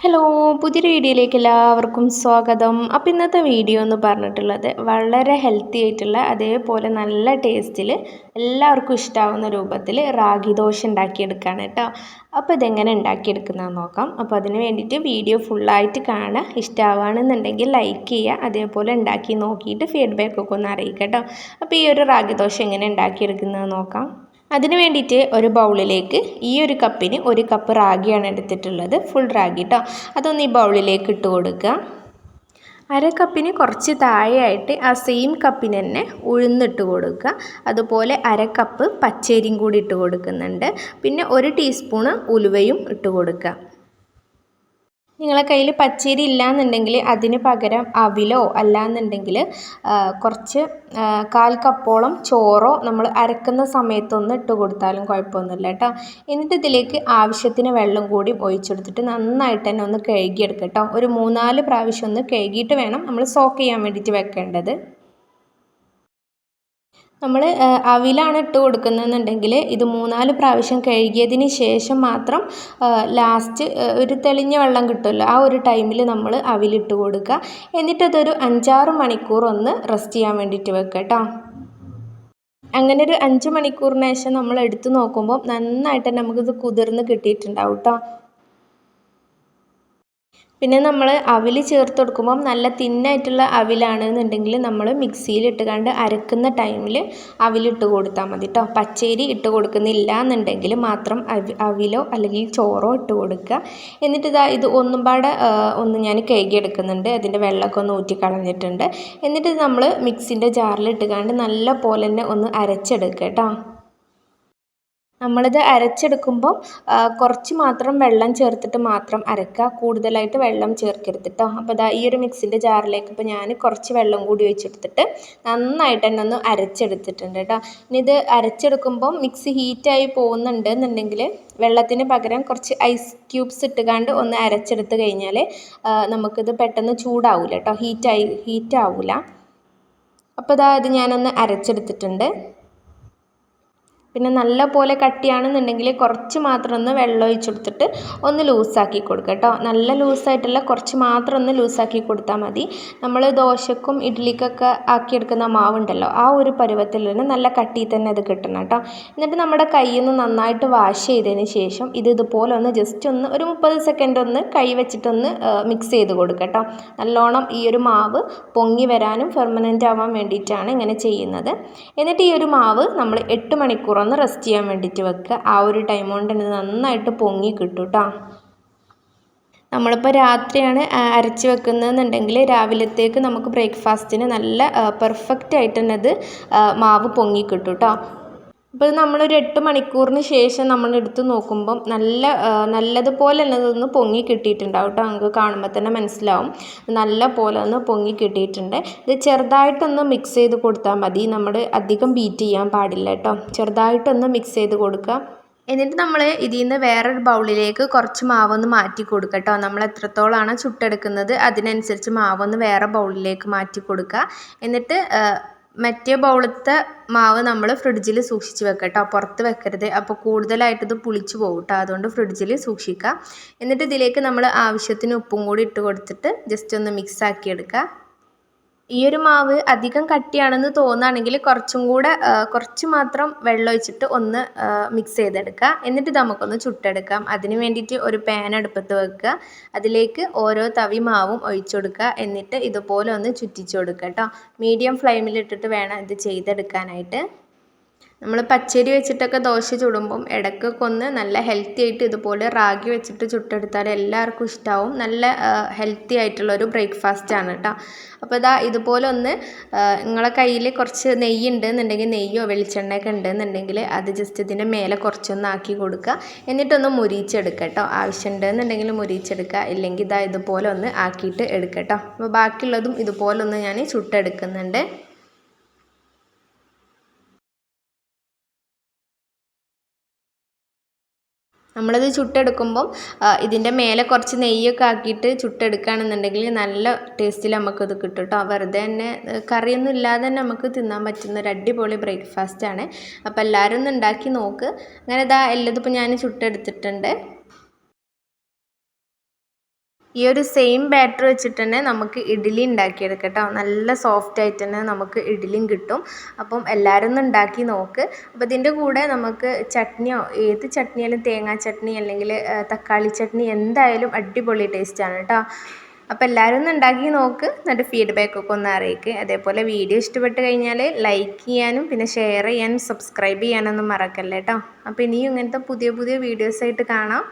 Hello, പുതിയൊരു വീഡിയോയിലേക്ക് എല്ലാവർക്കും സ്വാഗതം. അപ്പോൾ ഇന്നത്തെ വീഡിയോ എന്ന് പറഞ്ഞിട്ടുള്ളത് വളരെ ഹെൽത്തി ആയിട്ടുള്ള അതേപോലെ നല്ല ടേസ്റ്റിൽ എല്ലാവർക്കും ഇഷ്ടമാവുന്ന രൂപത്തിൽ റാഗി ദോശ ഉണ്ടാക്കിയെടുക്കുകയാണ് കേട്ടോ. അപ്പോൾ ഇതെങ്ങനെ ഉണ്ടാക്കിയെടുക്കുന്നതെന്ന് നോക്കാം. അപ്പോൾ അതിന് വേണ്ടിയിട്ട് വീഡിയോ ഫുള്ളായിട്ട് കാണുക. ഇഷ്ടമാവുകയാണെന്നുണ്ടെങ്കിൽ ലൈക്ക് ചെയ്യുക. അതേപോലെ ഉണ്ടാക്കി നോക്കിയിട്ട് ഫീഡ്ബാക്കൊക്കെ ഒന്ന് അറിയിക്കുക കേട്ടോ. അപ്പോൾ ഈ ഒരു റാഗി ദോശ എങ്ങനെ ഉണ്ടാക്കിയെടുക്കുന്നതെന്ന് നോക്കാം. അതിന് വേണ്ടിയിട്ട് ഒരു ബൗളിലേക്ക് ഈ ഒരു കപ്പിന് 1 കപ്പ് റാഗിയാണ് എടുത്തിട്ടുള്ളത്, ഫുൾ റാഗി കേട്ടോ. അതൊന്ന് ഈ ബൗളിലേക്ക് ഇട്ട് കൊടുക്കുക. അര കപ്പിന് കുറച്ച് താഴെയായിട്ട് ആ സെയിം കപ്പിന് തന്നെ ഉഴുന്നിട്ട് കൊടുക്കുക. അതുപോലെ അര കപ്പ് പച്ചരിയും കൂടി ഇട്ട് കൊടുക്കുന്നുണ്ട്. പിന്നെ 1 ടീസ്പൂണ് ഉലുവയും ഇട്ട് കൊടുക്കുക. നിങ്ങളെ കയ്യിൽ പച്ചരി ഇല്ലയെന്നുണ്ടെങ്കിൽ അതിന് പകരം അവിലോ അല്ലാന്നുണ്ടെങ്കിൽ കുറച്ച് 1/4 കപ്പോളം ചോറോ നമ്മൾ അരക്കുന്ന സമയത്തൊന്ന് ഇട്ട് കൊടുത്താലും കുഴപ്പമൊന്നുമില്ല കേട്ടോ. എന്നിട്ട് ഇതിലേക്ക് ആവശ്യത്തിന് വെള്ളം കൂടി ഒഴിച്ചെടുത്തിട്ട് നന്നായിട്ട് തന്നെ ഒന്ന് കഴുകിയെടുക്കുക കേട്ടോ. ഒരു 3-4 പ്രാവശ്യം ഒന്ന് കഴുകിയിട്ട് വേണം നമ്മൾ സോക്ക് ചെയ്യാൻ വേണ്ടിയിട്ട് വെക്കേണ്ടത്. നമ്മൾ അവിലാണ് ഇട്ട് കൊടുക്കുന്നതെന്നുണ്ടെങ്കിൽ ഇത് 3-4 പ്രാവശ്യം കഴുകിയതിന് ശേഷം മാത്രം ലാസ്റ്റ് ഒരു തെളിഞ്ഞ വെള്ളം കിട്ടുമല്ലോ, ആ ഒരു ടൈമിൽ നമ്മൾ അവിലിട്ട് കൊടുക്കുക. എന്നിട്ടതൊരു 5-6 മണിക്കൂർ ഒന്ന് റെസ്റ്റ് ചെയ്യാൻ വേണ്ടിയിട്ട് വെക്കുക കേട്ടോ. അങ്ങനെ ഒരു 5 മണിക്കൂറിന് ശേഷം നമ്മൾ എടുത്ത് നോക്കുമ്പോൾ നന്നായിട്ട് തന്നെ നമുക്കിത് കുതിർന്ന് കിട്ടിയിട്ടുണ്ടാവും കേട്ടോ. പിന്നെ നമ്മൾ അവിൽ ചേർത്ത് കൊടുക്കുമ്പം നല്ല തിന്നായിട്ടുള്ള അവിലാണെന്നുണ്ടെങ്കിൽ നമ്മൾ മിക്സിയിലിട്ട് കണ്ട് അരക്കുന്ന ടൈമിൽ അവിലിട്ട് കൊടുത്താൽ മതി കേട്ടോ. പച്ചരി ഇട്ട് കൊടുക്കുന്നില്ല എന്നുണ്ടെങ്കിൽ മാത്രം അവിലോ അല്ലെങ്കിൽ ചോറോ ഇട്ട് കൊടുക്കുക. എന്നിട്ട് ഇത് ഒന്നും പാടെ ഒന്ന് ഞാൻ കഴുകിയെടുക്കുന്നുണ്ട്. അതിൻ്റെ വെള്ളമൊക്കെ ഒന്ന് ഊറ്റി കളഞ്ഞിട്ടുണ്ട്. എന്നിട്ട് നമ്മൾ മിക്സിൻ്റെ ജാറിലിട്ട് കണ്ട് നല്ല പോലെ തന്നെ ഒന്ന് അരച്ചെടുക്കുക കേട്ടോ. നമ്മളിത് അരച്ചെടുക്കുമ്പോൾ കുറച്ച് മാത്രം വെള്ളം ചേർത്തിട്ട് മാത്രം അരക്കുക, കൂടുതലായിട്ട് വെള്ളം ചേർക്കരുത് കേട്ടോ. അപ്പോൾ ഈ ഒരു മിക്സിൻ്റെ ജാറിലേക്ക് ഇപ്പോൾ ഞാൻ കുറച്ച് വെള്ളം കൂടി ഒഴിച്ചെടുത്തിട്ട് നന്നായിട്ട് തന്നെ ഒന്ന് അരച്ചെടുത്തിട്ടുണ്ട് കേട്ടോ. ഇനി ഇത് അരച്ചെടുക്കുമ്പോൾ മിക്സി ഹീറ്റായി പോകുന്നുണ്ട് എന്നുണ്ടെങ്കിൽ വെള്ളത്തിന് പകരം കുറച്ച് ഐസ് ക്യൂബ്സ് ഇട്ടുകൊണ്ട് ഒന്ന് അരച്ചെടുത്ത് കഴിഞ്ഞാൽ നമുക്കിത് പെട്ടെന്ന് ചൂടാവില്ല കേട്ടോ, ഹീറ്റാവില്ല. അപ്പോൾ ഇത് ഞാനൊന്ന് അരച്ചെടുത്തിട്ടുണ്ട്. പിന്നെ നല്ല പോലെ കട്ടിയാണെന്നുണ്ടെങ്കിൽ കുറച്ച് മാത്രം ഒന്ന് വെള്ളം ഒഴിച്ചെടുത്തിട്ട് ഒന്ന് ലൂസാക്കി കൊടുക്കുക കേട്ടോ. നല്ല ലൂസായിട്ടല്ല, കുറച്ച് മാത്രം ഒന്ന് ലൂസാക്കി കൊടുത്താൽ മതി. നമ്മൾ ദോശക്കും ഇഡ്ഡലിക്കൊക്കെ ആക്കിയെടുക്കുന്ന മാവുണ്ടല്ലോ, ആ ഒരു പരുവത്തിൽ തന്നെ നല്ല കട്ടി തന്നെ അത് കിട്ടണം കേട്ടോ. എന്നിട്ട് നമ്മുടെ കയ്യിൽ നിന്ന് നന്നായിട്ട് വാഷ് ചെയ്തതിന് ശേഷം ഇതുപോലെ ഒന്ന് ജസ്റ്റ് ഒന്ന് ഒരു 30 സെക്കൻഡ് ഒന്ന് കൈ വെച്ചിട്ടൊന്ന് മിക്സ് ചെയ്ത് കൊടുക്കുക കേട്ടോ. നല്ലോണം ഈ ഒരു മാവ് പൊങ്ങി വരാനും ഫെർമനൻ്റ് ആവാൻ വേണ്ടിയിട്ടാണ് ഇങ്ങനെ ചെയ്യുന്നത്. എന്നിട്ട് ഈ ഒരു മാവ് നമ്മൾ 8 മണിക്കൂർ ഒന്ന് റെസ്റ്റ് ചെയ്യാൻ വേണ്ടിയിട്ട് വെക്കുക. ആ ഒരു ടൈം കൊണ്ട് തന്നെ നന്നായിട്ട് പൊങ്ങി കിട്ടും കേട്ടോ. നമ്മളിപ്പോൾ രാത്രിയാണ് അരച്ച് വെക്കുന്നതെന്നുണ്ടെങ്കിൽ രാവിലത്തേക്ക് നമുക്ക് ബ്രേക്ക്ഫാസ്റ്റിന് നല്ല പെർഫെക്റ്റ് ആയിട്ട് തന്നെ അത് മാവ് പൊങ്ങി കിട്ടും കേട്ടോ. അപ്പോൾ നമ്മളൊരു 8 മണിക്കൂറിന് ശേഷം നമ്മൾ എടുത്ത് നോക്കുമ്പം നല്ലതുപോലെ തന്നെ ഇതൊന്ന് പൊങ്ങി കിട്ടിയിട്ടുണ്ടാവും കേട്ടോ. നമുക്ക് കാണുമ്പോൾ തന്നെ മനസ്സിലാവും നല്ല പോലെ ഒന്ന് പൊങ്ങി കിട്ടിയിട്ടുണ്ട്. ഇത് ചെറുതായിട്ടൊന്ന് മിക്സ് ചെയ്ത് കൊടുത്താൽ മതി, നമ്മൾ അധികം ബീറ്റ് ചെയ്യാൻ പാടില്ല കേട്ടോ. ചെറുതായിട്ടൊന്ന് മിക്സ് ചെയ്ത് കൊടുക്കുക. എന്നിട്ട് നമ്മൾ ഇതിൽ നിന്ന് വേറൊരു ബൗളിലേക്ക് കുറച്ച് മാവൊന്ന് മാറ്റി കൊടുക്കുക കേട്ടോ. നമ്മൾ എത്രത്തോളമാണ് ചുട്ടെടുക്കുന്നത് അതിനനുസരിച്ച് മാവൊന്ന് വേറെ ബൗളിലേക്ക് മാറ്റി കൊടുക്കുക. എന്നിട്ട് മറ്റേ ബൗളത്തെ മാവ് നമ്മൾ ഫ്രിഡ്ജിൽ സൂക്ഷിച്ച് വെക്കുക കേട്ടോ, പുറത്ത് വെക്കരുത്. അപ്പോൾ കൂടുതലായിട്ട് ഇത് പുളിച്ച് പോകും കേട്ടോ, അതുകൊണ്ട് ഫ്രിഡ്ജിൽ സൂക്ഷിക്കുക. എന്നിട്ട് ഇതിലേക്ക് നമ്മൾ ആവശ്യത്തിന് ഉപ്പും കൂടി ഇട്ട് കൊടുത്തിട്ട് ജസ്റ്റ് ഒന്ന് മിക്സ് ആക്കി എടുക്കുക. ഈ ഒരു മാവ് അധികം കട്ടിയാണെന്ന് തോന്നുകയാണെങ്കിൽ കുറച്ച് മാത്രം വെള്ളം ഒഴിച്ചിട്ട് ഒന്ന് മിക്സ് ചെയ്തെടുക്കുക. എന്നിട്ട് നമുക്കൊന്ന് ചുട്ടെടുക്കാം. അതിന് വേണ്ടിയിട്ട് ഒരു പാൻ അടുപ്പത്ത് വെക്കുക. അതിലേക്ക് ഓരോ തവി മാവും ഒഴിച്ചു കൊടുക്കുക. എന്നിട്ട് ഇതുപോലെ ഒന്ന് ചുറ്റിച്ചു കൊടുക്കുക കേട്ടോ. മീഡിയം ഫ്ലെയിമിലിട്ടിട്ട് വേണം ഇത് ചെയ്തെടുക്കാനായിട്ട്. നമ്മൾ പച്ചരി വെച്ചിട്ടൊക്കെ ദോശ ചുടുമ്പം ഇടയ്ക്കൊക്കെ ഒന്ന് നല്ല ഹെൽത്തി ആയിട്ട് ഇതുപോലെ റാഗി വെച്ചിട്ട് ചുട്ടെടുത്താൽ എല്ലാവർക്കും ഇഷ്ടമാവും. നല്ല ഹെൽത്തി ആയിട്ടുള്ളൊരു ബ്രേക്ക്ഫാസ്റ്റാണ് കേട്ടോ. അപ്പോൾ ഇതുപോലെ ഒന്ന് നിങ്ങളെ കയ്യിൽ കുറച്ച് നെയ്യ് ഉണ്ടെന്നുണ്ടെങ്കിൽ നെയ്യോ വെളിച്ചെണ്ണയൊക്കെ ഉണ്ടെന്നുണ്ടെങ്കിൽ അത് ജസ്റ്റ് ഇതിൻ്റെ മേലെ കുറച്ചൊന്ന് ആക്കി കൊടുക്കുക. എന്നിട്ടൊന്ന് മുരിച്ചെടുക്കുക കേട്ടോ. ആവശ്യമുണ്ടെന്നുണ്ടെങ്കിൽ മുരിച്ചെടുക്കുക, ഇല്ലെങ്കിൽ ഇതുപോലെ ഒന്ന് ആക്കിയിട്ട് എടുക്കുക കേട്ടോ. അപ്പോൾ ബാക്കിയുള്ളതും ഇതുപോലെ ഒന്ന് ഞാൻ ചുട്ടെടുക്കുന്നുണ്ട്. നമ്മളത് ചുട്ടെടുക്കുമ്പം ഇതിൻ്റെ മേലെ കുറച്ച് നെയ്യൊക്കെ ആക്കിയിട്ട് ചുട്ടെടുക്കുകയാണെന്നുണ്ടെങ്കിൽ നല്ല ടേസ്റ്റിൽ നമുക്കിത് കിട്ടും കേട്ടോ. വെറുതെ തന്നെ കറിയൊന്നും ഇല്ലാതെ തന്നെ നമുക്ക് തിന്നാൻ പറ്റുന്ന ഒരു അടിപൊളി ബ്രേക്ക്ഫാസ്റ്റാണ്. അപ്പോൾ എല്ലാവരും ഒന്ന് ഉണ്ടാക്കി നോക്ക്. അങ്ങനെ എല്ലാതും ഇപ്പോൾ ഞാൻ ചുട്ടെടുത്തിട്ടുണ്ട്. ഈ ഒരു സെയിം ബാറ്റർ വെച്ചിട്ട് തന്നെ നമുക്ക് ഇഡ്ഡലി ഉണ്ടാക്കിയെടുക്കാം കേട്ടോ. നല്ല സോഫ്റ്റ് ആയിട്ട് തന്നെ നമുക്ക് ഇഡ്ഡലിയും കിട്ടും. അപ്പം എല്ലാവരും ഒന്ന് ഉണ്ടാക്കി നോക്ക്. അപ്പോൾ ഇതിൻ്റെ കൂടെ നമുക്ക് ചട്നിയോ ഏത് ചട്നിയായാലും തേങ്ങാ ചട്നി അല്ലെങ്കിൽ തക്കാളി ചട്നി എന്തായാലും അടിപൊളി ടേസ്റ്റാണ് കേട്ടോ. അപ്പോൾ എല്ലാവരും ഒന്ന് ഉണ്ടാക്കി നോക്ക്, എന്നിട്ട് ഫീഡ്ബാക്കൊക്കെ ഒന്ന് അറിയിക്കുക. അതേപോലെ വീഡിയോ ഇഷ്ടപ്പെട്ട് കഴിഞ്ഞാൽ ലൈക്ക് ചെയ്യാനും പിന്നെ ഷെയർ ചെയ്യാനും സബ്സ്ക്രൈബ് ചെയ്യാനൊന്നും മറക്കല്ലേ കേട്ടോ. അപ്പോൾ ഇനിയും ഇങ്ങനത്തെ പുതിയ പുതിയ വീഡിയോസായിട്ട് കാണാം.